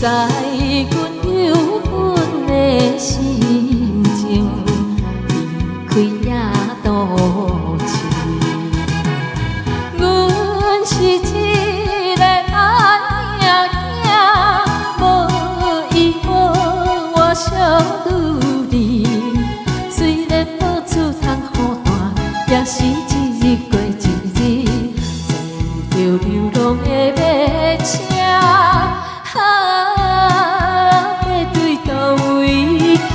阮有阮的心情，离开也多情。阮是一个安仔囝，无伊无我小女儿。虽然到处通好大，也是一日过一日，坐着流浪的马车。要对倒位去？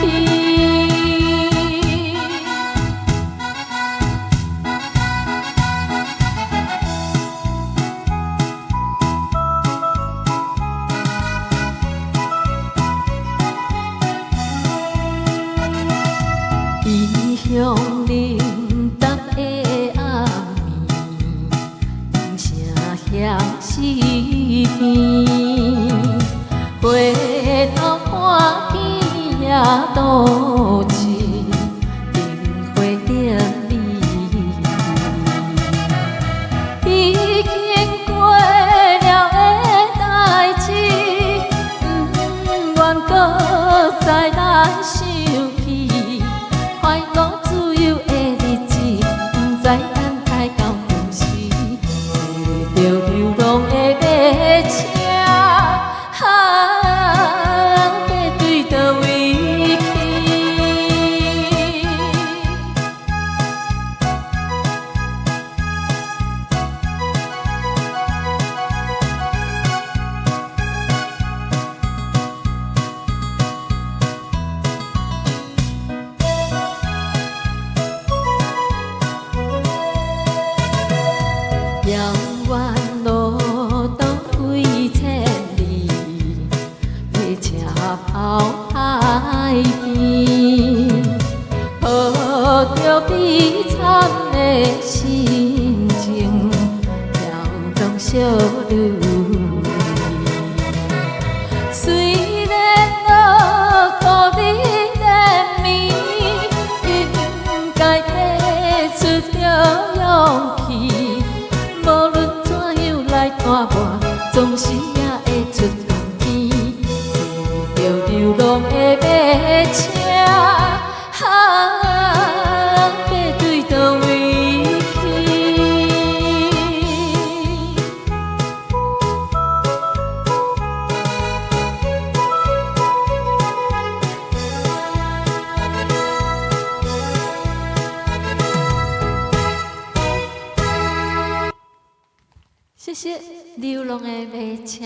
异乡冷淡的暗暝，钟声响四边。回头看见也多情，灯火点你。已经过了的代志，不愿搁再来想起。快乐自由的日子，不知等待到何时，坐着流浪的马车。要对倒位去？遥远路途几千里，马车跑海边，抱着悲惨的心情，飘动小女儿。虽然落雨你怜悯，应该提出着勇气。无论怎样来拖磨，总是也会出头天。坐着流浪的马车，要对倒位去？谢谢流浪的马车。